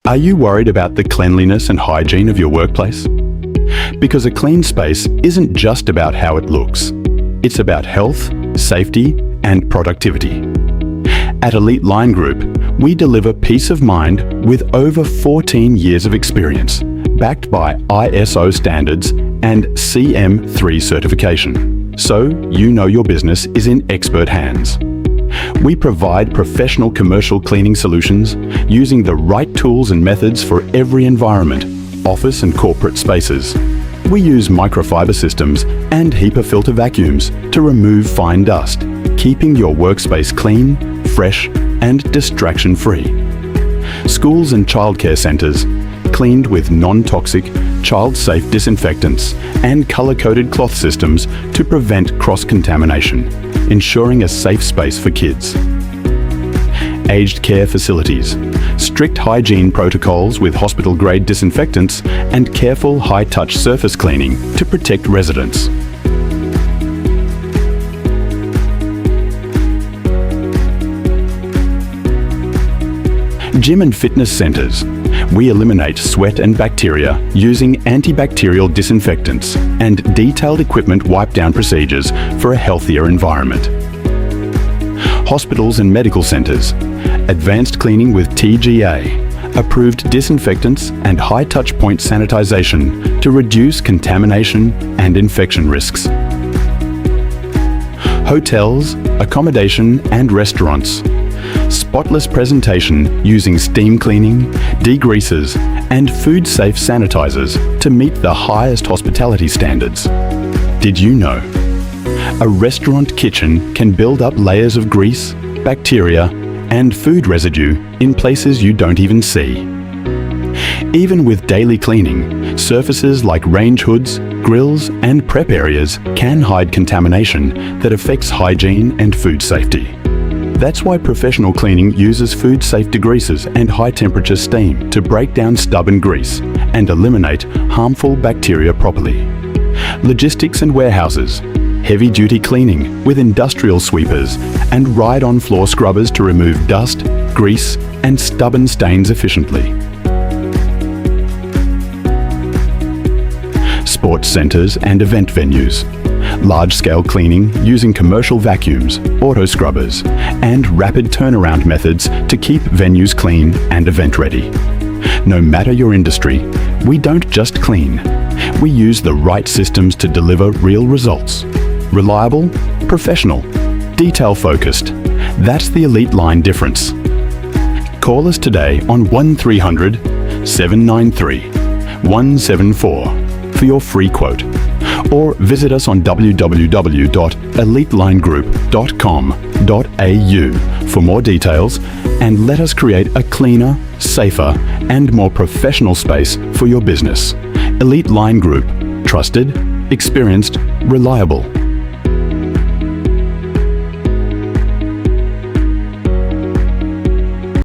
Are you worried about the cleanliness and hygiene of your workplace? Because a clean space isn't just about how it looks. It's about health, safety, and productivity. At Elite Line Group, we deliver peace of mind with over 14 years of experience, backed by ISO standards and CM3 certification. So you know your business is in expert hands. We provide professional commercial cleaning solutions using the right tools and methods for every environment, office and corporate spaces. We use microfiber systems and HEPA filter vacuums to remove fine dust, keeping your workspace clean, fresh, and distraction-free. Schools and childcare centres cleaned with non-toxic, child-safe disinfectants and colour-coded cloth systems to prevent cross-contamination, ensuring a safe space for kids. Aged care facilities, strict hygiene protocols with hospital-grade disinfectants and careful high-touch surface cleaning to protect residents. Gym and fitness centres. We eliminate sweat and bacteria using antibacterial disinfectants and detailed equipment wipe-down procedures for a healthier environment. Hospitals and medical centres. Advanced cleaning with TGA, approved disinfectants and high-touch point sanitisation to reduce contamination and infection risks. Hotels, accommodation and restaurants. Spotless presentation using steam cleaning, degreasers and food-safe sanitisers to meet the highest hospitality standards. Did you know? A restaurant kitchen can build up layers of grease, bacteria and food residue in places you don't even see. Even with daily cleaning, surfaces like range hoods, grills and prep areas can hide contamination that affects hygiene and food safety. That's why professional cleaning uses food-safe degreasers and high-temperature steam to break down stubborn grease and eliminate harmful bacteria properly. Logistics and warehouses, heavy-duty cleaning with industrial sweepers and ride-on floor scrubbers to remove dust, grease and stubborn stains efficiently. Sports centres and event venues. Large-scale cleaning using commercial vacuums, auto scrubbers and rapid turnaround methods to keep venues clean and event-ready. No matter your industry, we don't just clean. We use the right systems to deliver real results. Reliable, professional, detail-focused. That's the Elite Line difference. Call us today on 1300 793 174 for your free quote, or visit us on www.elitelinegroup.com.au for more details and let us create a cleaner, safer and more professional space for your business. Elite Line Group. Trusted, experienced, reliable.